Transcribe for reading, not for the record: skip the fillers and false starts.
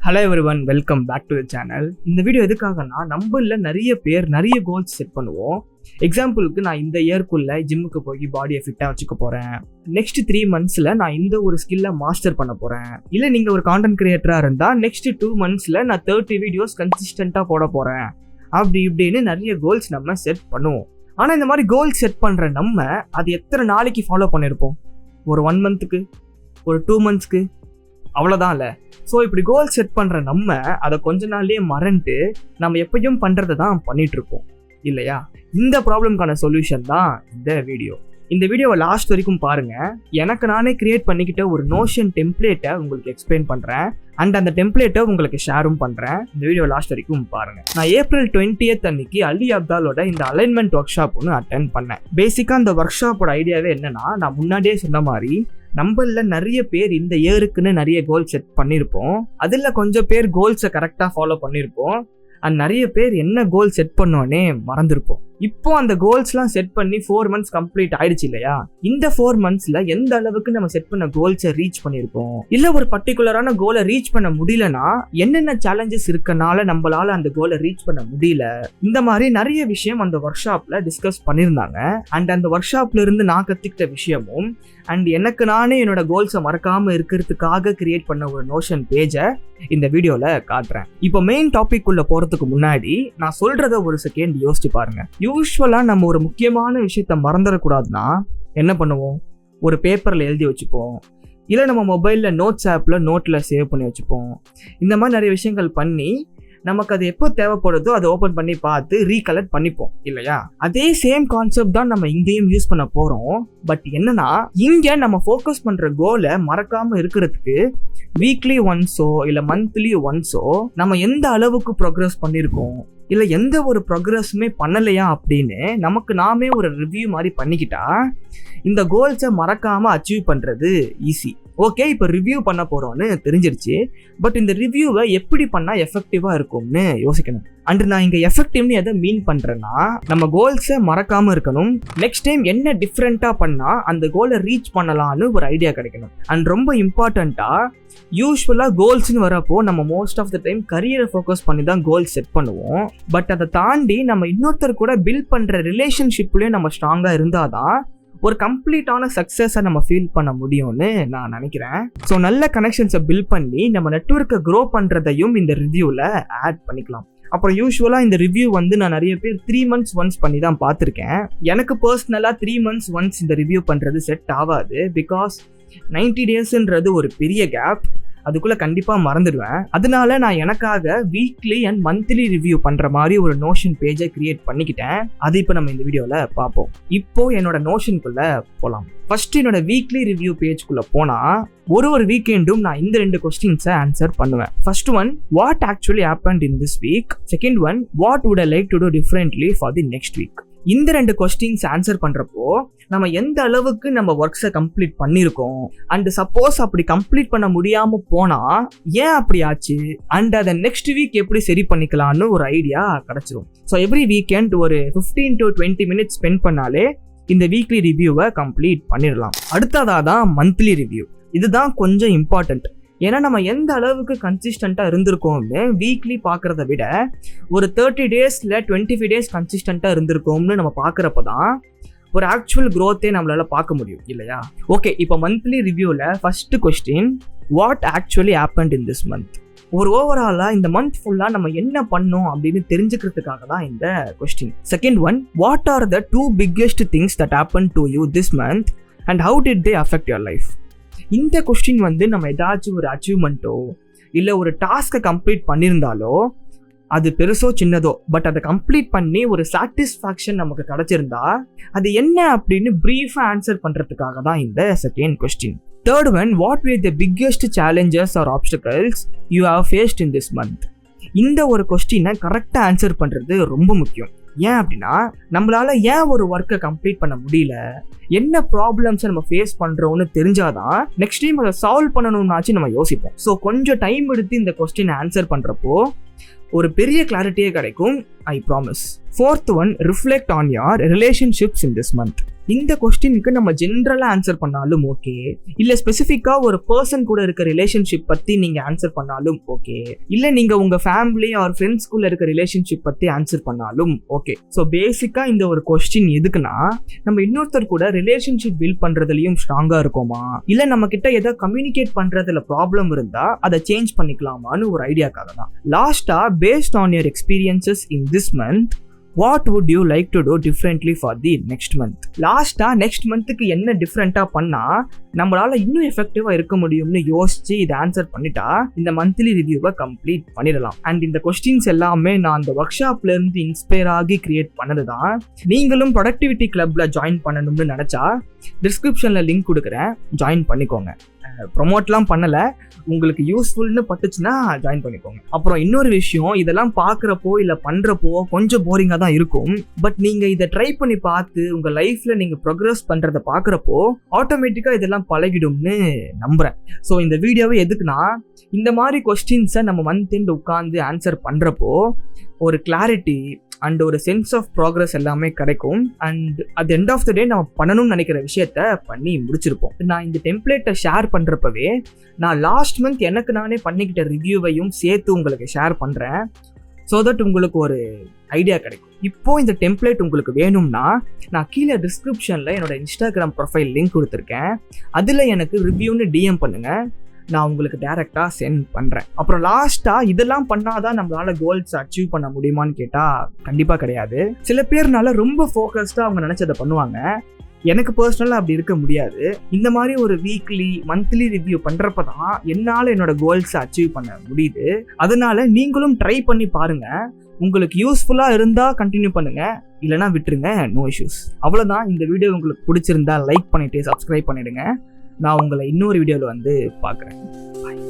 Hello everyone, welcome back to the channel. இந்த video எதுக்காகனா, நம்மள நிறைய பேர் நிறைய கோல்ஸ் செட் பண்ணுவோம். எக்ஸாம்பிளுக்கு, நான் இந்த இயர்க்குள்ள ஜிம்முக்கு போய் பாடியை ஃபிட்டாக வச்சுக்க போகிறேன், நெக்ஸ்ட் 3 monthsல நான் இந்த ஒரு ஸ்கில்லை மாஸ்டர் பண்ண போகிறேன். இல்லை நீங்கள் ஒரு கான்டென்ட் கிரியேட்டராக இருந்தால் நெக்ஸ்ட் 2 monthsல நான் 30 வீடியோஸ் கன்சிஸ்டண்ட்டாக போட போகிறேன். அப்படி இப்படின்னு நிறைய கோல்ஸ் நம்ம செட் பண்ணுவோம். ஆனால் இந்த மாதிரி கோல்ஸ் செட் பண்ணுற நம்ம அது எத்தனை நாளைக்கு ஃபாலோ பண்ணியிருப்போம்? ஒரு 1 monthக்கு, ஒரு 2 monthsக்கு, அவ்வளோதான் இல்லை. ஸோ இப்படி கோல் செட் பண்ணுற நம்ம அதை கொஞ்ச நாள்லேயே மறந்துட்டு நம்ம எப்பயும் பண்ணுறதை தான் பண்ணிகிட்ருப்போம் இல்லையா? இந்த ப்ராப்ளம்கான சொல்யூஷன் தான் இந்த வீடியோ. இந்த வீடியோவை லாஸ்ட் வரைக்கும் பாருங்கள். எனக்கு நானே கிரியேட் பண்ணிக்கிட்ட ஒரு நோஷன் டெம்ப்ளேட்டை உங்களுக்கு எக்ஸ்பிளைன் பண்ணுறேன் அண்ட் அந்த டெம்ப்ளேட்டை உங்களுக்கு ஷேரும் பண்ணுறேன். இந்த வீடியோ லாஸ்ட் வரைக்கும் பாருங்கள். நான் April 20th அன்னைக்கு அலி அப்தாலோட இந்த அலைன்மெண்ட் ஒர்க் ஷாப் ஒன்று அட்டென்ட் பண்ணேன். பேசிக்காக அந்த ஒர்க் ஷாப்போட ஐடியாவே என்னன்னா, நான் முன்னாடியே சொன்ன மாதிரி நம்மள நிறைய பேர் இந்த இயருக்குன்னு நிறைய கோல் செட் பண்ணியிருப்போம். அதில் கொஞ்சம் பேர் கோல்ஸை கரெக்டாக ஃபாலோ பண்ணியிருப்போம் அண்ட் நிறைய பேர் என்ன கோல் செட் பண்ணோன்னே மறந்துருப்போம். இப்போ அந்த கோல்ஸ்லாம் செட் பண்ணி 4 months கம்ப்ளீட் ஆயிடுச்சு இல்லையா? இந்த 4 monthsல எந்த அளவுக்கு நம்ம செட் பண்ண கோல்ஸை ரீச் பண்ணியிருக்கோம், இல்லை ஒரு பர்டிகுலரான கோலை ரீச் பண்ண முடியலன்னா என்னென்ன சேலஞ்சஸ் இருக்கனால நம்மளால அந்த கோலை ரீச் பண்ண முடியல, இந்த மாதிரி நிறைய விஷயம் அந்த ஒர்க் ஷாப்ல டிஸ்கஸ் பண்ணியிருந்தாங்க. அண்ட் அந்த ஒர்க் ஷாப்ல இருந்து நான் கற்றுக்கிட்ட விஷயமும் அண்ட் எனக்கு நானே என்னோட கோல்ஸை மறக்காம இருக்கிறதுக்காக கிரியேட் பண்ண ஒரு நோஷன் பேஜை இந்த வீடியோவில் காட்டுறேன். இப்போ மெயின் டாபிக் உள்ள போகிறதுக்கு முன்னாடி நான் சொல்கிறத ஒரு செகண்ட் யோசிச்சு பாருங்க. யூஸ்வலாக நம்ம ஒரு முக்கியமான விஷயத்த மறந்துடக்கூடாதுன்னா என்ன பண்ணுவோம்? ஒரு பேப்பரில் எழுதி வச்சுப்போம், இல்லை நம்ம மொபைலில் நோட்ஸ் ஆப்பில் நோட்டில் சேவ் பண்ணி வச்சுப்போம். இந்த மாதிரி நிறைய விஷயங்கள் பண்ணி நமக்கு அது எப்போ தேவைப்படுதோ அதை ஓப்பன் பண்ணி பார்த்து ரீகலெக்ட் பண்ணிப்போம் இல்லையா? அதே சேம் கான்செப்ட் தான் நம்ம இங்கேயும் யூஸ் பண்ண போகிறோம். பட் என்னன்னா, இங்கே நம்ம ஃபோக்கஸ் பண்ணுற கோலை மறக்காமல் இருக்கிறதுக்கு வீக்லி ஒன்ஸோ இல்லை மந்த்லி ஒன்ஸோ நம்ம எந்த அளவுக்கு ப்ரோக்ரஸ் பண்ணியிருக்கோம், இல்லை எந்த ஒரு ப்ரோக்ரஸுமே பண்ணலையா அப்படின்னு நமக்கு நாமே ஒரு ரிவ்யூ மாதிரி பண்ணிக்கிட்டா இந்த கோல்ஸை மறக்காமல் அச்சீவ் பண்ணுறது ஈஸி. ஓகே, இப்போ ரிவ்யூ பண்ண போகிறோன்னு தெரிஞ்சிருச்சு. பட் இந்த ரிவ்யூவை எப்படி பண்ணால் எஃபெக்டிவாக இருக்கும்னு யோசிக்கணும். அண்ட் நான் இங்கே எஃபெக்டிவ்னு எதை மீன் பண்ணுறேன்னா, நம்ம கோல்ஸை மறக்காமல் இருக்கணும். நெக்ஸ்ட் டைம் என்ன டிஃப்ரெண்ட்டாக பண்ணால் அந்த கோலை ரீச் பண்ணலான்னு ஒரு ஐடியா கிடைக்கணும். அண்ட் ரொம்ப இம்பார்ட்டண்ட்டாக, யூஸ்வலாக கோல்ஸ்னு வரப்போ நம்ம மோஸ்ட் ஆஃப் த டைம் கரியரை ஃபோக்கஸ் பண்ணி தான் கோல்ஸ் செட் பண்ணுவோம். பட் அதை தாண்டி நம்ம இன்னொருத்தர் கூட பில்ட் பண்ணுற ரிலேஷன்ஷிப்லேயும் நம்ம ஸ்ட்ராங்காக இருந்தால் தான் ஒரு கம்ப்ளீட்டான சக்ஸஸை நம்ம ஃபீல் பண்ண முடியும்னு நான் நினைக்கிறேன். ஸோ நல்ல கனெக்ஷன்ஸை பில்ட் பண்ணி நம்ம நெட்வொர்க்கை க்ரோ பண்ணுறதையும் இந்த ரிவ்யூவில் ஆட் பண்ணிக்கலாம். அப்புறம் யூஸ்வலாக இந்த ரிவ்யூ நான் நிறைய பேர் 3 months ஒன்ஸ் பண்ணி தான் பார்த்துருக்கேன். எனக்கு பர்சனலாக 3 months ஒன்ஸ் இந்த ரிவ்யூ பண்ணுறது செட் ஆகாது. பிகாஸ் 90 daysன்றது ஒரு பெரிய கேப், அதுக்குள்ளே கண்டிப்பாக மறந்துடுவேன். அதனால நான் எனக்காக வீக்லி அண்ட் மந்த்லி ரிவ்யூ பண்ணுற மாதிரி ஒரு நோஷன் பேஜை கிரியேட் பண்ணிக்கிட்டேன். அது இப்போ நம்ம இந்த வீடியோவில் பார்ப்போம். இப்போ என்னோட நோஷனுக்குள்ளே போகலாம். ஃபர்ஸ்ட் என்னோட வீக்லி ரிவ்யூ பேஜ்குள்ளே போனால் ஒரு வீக்கெண்டும் நான் இந்த 2 கொஸ்டின்ஸை ஆன்சர் பண்ணுவேன். First one, what actually happened in this week. Second one, what would I like to do differently for the next week. இந்த 2 கொஸ்டின்ஸ் ஆன்சர் பண்ணுறப்போ நம்ம எந்த அளவுக்கு நம்ம ஒர்க்ஸை கம்ப்ளீட் பண்ணியிருக்கோம் அண்ட் சப்போஸ் அப்படி கம்ப்ளீட் பண்ண முடியாமல் போனால் ஏன் அப்படி ஆச்சு அண்ட் அதை நெக்ஸ்ட் வீக் எப்படி சரி பண்ணிக்கலான்னு ஒரு ஐடியா கிடச்சிரும். ஸோ எவ்ரி வீக்கெண்ட் ஒரு 15 to 20 minutes ஸ்பெண்ட் பண்ணாலே இந்த வீக்லி ரிவ்யூவை கம்ப்ளீட் பண்ணிடலாம். அடுத்ததாக தான் மந்த்லி ரிவ்யூ. இதுதான் கொஞ்சம் இம்பார்ட்டண்ட். ஏன்னா நம்ம எந்த அளவுக்கு கன்சிஸ்டண்ட்டாக இருந்திருக்கோம்னு வீக்லி பார்க்குறத விட ஒரு 30 days 25 days கன்சிஸ்டண்ட்டாக இருந்திருக்கோம்னு நம்ம பார்க்குறப்ப தான் ஒரு ஆக்சுவல் க்ரோத்தே நம்மளால பார்க்க முடியும் இல்லையா? ஓகே, இப்போ மந்த்லி ரிவ்யூவில் first question, what actually happened in this month. ஒரு ஓவராலாக இந்த மந்த் ஃபுல்லாக நம்ம என்ன பண்ணோம் அப்படின்னு தெரிஞ்சுக்கிறதுக்காக தான் இந்த question. Second one, what are the 2 biggest things that happened to you this month and how did they affect your life. இந்த கொஸ்டின் நம்ம ஏதாச்சும் ஒரு அச்சீவ்மெண்ட்டோ இல்லை ஒரு டாஸ்க்கை கம்ப்ளீட் பண்ணியிருந்தாலோ, அது பெருசோ சின்னதோ, பட் அதை கம்ப்ளீட் பண்ணி ஒரு சாட்டிஸ்ஃபேக்ஷன் நமக்கு கிடச்சிருந்தா அது என்ன அப்படின்னு ப்ரீஃபாக ஆன்சர் பண்ணுறதுக்காக தான் இந்த second question. Third one, what were the biggest challenges or obstacles you have faced in this month. இந்த ஒரு கொஸ்டினை கரெக்டாக ஆன்சர் பண்ணுறது ரொம்ப முக்கியம். ஏன் அப்படின்னா, நம்மளால ஏன் ஒரு ஒர்க்கை கம்ப்ளீட் பண்ண முடியல, என்ன ப்ராப்ளம்ஸை நம்ம ஃபேஸ் பண்ணுறோம்னு தெரிஞ்சாதான் நெக்ஸ்ட் டைம் அதை சால்வ் பண்ணணும்னாச்சும் நம்ம யோசிப்போம். ஸோ கொஞ்சம் டைம் எடுத்து இந்த கொஸ்டினை ஆன்சர் பண்ணுறப்போ ஒரு பெரிய கிளாரிட்டியே கிடைக்கும், I promise. 4th one, reflect on your relationships in this month. இந்த கொஸ்டினுக்கு நம்ம ஜென்ரலாக ஆன்சர் பண்ணாலும் ஓகே, இல்லை ஸ்பெசிஃபிக்காக ஒரு பர்சன் கூட இருக்க ரிலேஷன்ஷிப் பற்றி நீங்கள் ஆன்சர் பண்ணாலும் ஓகே, இல்லை நீங்கள் உங்கள் ஃபேமிலி ஆர் ஃப்ரெண்ட்ஸ்குள்ளே இருக்க ரிலேஷன்ஷிப் பற்றி ஆன்சர் பண்ணாலும் ஓகே. ஸோ பேசிக்காக இந்த ஒரு கொஸ்டின் எதுக்குன்னா, நம்ம இன்னொருத்தர் கூட ரிலேஷன்ஷிப் பில்ட் பண்ணுறதுலையும் ஸ்ட்ராங்காக இருக்கோமா, இல்லை நம்ம கிட்ட எதாவது கம்யூனிகேட் பண்ணுறதுல ப்ராப்ளம் இருந்தால் அதை சேஞ்ச் பண்ணிக்கலாமான்னு ஒரு ஐடியாக்காக தான். லாஸ்ட்டாக, based on your experiences in this month, what would you like to do differently for the next month? லாஸ்டா நெக்ஸ்ட் மந்த்துக்கு என்ன டிஃப்ரெண்டா பண்ணா நம்மளால இன்னும் எஃபெக்டிவா இருக்க முடியும்னு யோசிச்சு இதை ஆன்சர் பண்ணிட்டா இந்த மந்த்லி ரிவ்யூவை கம்ப்ளீட் பண்ணிடலாம். அண்ட் இந்த கொஸ்டின்ஸ் எல்லாமே நான் அந்த ஒர்க் ஷாப்ல இருந்து இன்ஸ்பயர் ஆகி கிரியேட் பண்ணதுதான். நீங்களும் ப்ரொடக்டிவிட்டி கிளப்ல ஜாயின் பண்ணணும்னு நினைச்சா டிஸ்கிரிப்ஷன்ல லிங்க் கொடுக்குறேன், ஜாயின் பண்ணிக்கோங்க. ப்ரொமோட்லாம் பண்ணலை, உங்களுக்கு யூஸ்ஃபுல்னு பட்டுச்சுன்னா ஜாயின் பண்ணிக்கோங்க. அப்புறம் இன்னொரு விஷயம், இதெல்லாம் பார்க்குறப்போ இல்லை பண்ணுறப்போ கொஞ்சம் போரிங்காக தான் இருக்கும். பட் நீங்கள் இதை ட்ரை பண்ணி பார்த்து உங்கள் லைஃப்பில் நீங்கள் ப்ரோக்ரஸ் பண்ணுறதை பார்க்குறப்போ ஆட்டோமேட்டிக்காக இதெல்லாம் பழகிடும்னு நம்புகிறேன். ஸோ இந்த வீடியோவை எதுக்குன்னா, இந்த மாதிரி கொஸ்டின்ஸை நம்ம மந்த் எண்ட் உட்காந்து ஆன்சர் பண்ணுறப்போ ஒரு கிளாரிட்டி அண்ட் ஒரு சென்ஸ் ஆஃப் ப்ராக்ரஸ் எல்லாமே கிடைக்கும். And at end of the day நம்ம பண்ணணும்னு நினைக்கிற விஷயத்த பண்ணி முடிச்சிருப்போம். நான் இந்த டெம்ப்ளேட்டை ஷேர் பண்ணுறப்பவே நான் லாஸ்ட் மந்த் எனக்கு நானே பண்ணிக்கிட்ட ரிவ்யூவையும் சேர்த்து உங்களுக்கு ஷேர் பண்ணுறேன். ஸோ தட் உங்களுக்கு ஒரு ஐடியா கிடைக்கும். இப்போது இந்த டெம்ப்ளேட் உங்களுக்கு வேணும்னா நான் கீழே டிஸ்கிரிப்ஷனில் என்னோட இன்ஸ்டாகிராம் ப்ரொஃபைல் லிங்க் கொடுத்துருக்கேன். அதில் எனக்கு ரிவ்யூன்னு டிஎம் பண்ணுங்கள், நான் உங்களுக்கு டேரெக்டாக சென்ட் பண்ணுறேன். அப்புறம் லாஸ்ட்டாக இதெல்லாம் பண்ணாதான் நம்மளால கோல்ஸ் அச்சீவ் பண்ண முடியுமான்னு கேட்டால் கண்டிப்பாக கிடையாது. சில பேர்னால ரொம்ப ஃபோக்கஸ்டாக அவங்க நினச்சதை பண்ணுவாங்க. எனக்கு பர்சனலாக அப்படி இருக்க முடியாது. இந்த மாதிரி ஒரு வீக்லி மந்த்லி ரிவ்யூ பண்ணுறப்ப தான் என்னால் என்னோட கோல்ஸை அச்சீவ் பண்ண முடியுது. அதனால நீங்களும் ட்ரை பண்ணி பாருங்கள். உங்களுக்கு யூஸ்ஃபுல்லாக இருந்தால் கண்டினியூ பண்ணுங்கள், இல்லைனா விட்டுருங்க, நோ இஷ்யூஸ். அவ்வளோதான். இந்த வீடியோ உங்களுக்கு பிடிச்சிருந்தா லைக் பண்ணிவிட்டு சப்ஸ்கிரைப் பண்ணிவிடுங்க. நான் உங்களை இன்னொரு வீடியோவில் வந்து பார்க்குறேன். பாய்.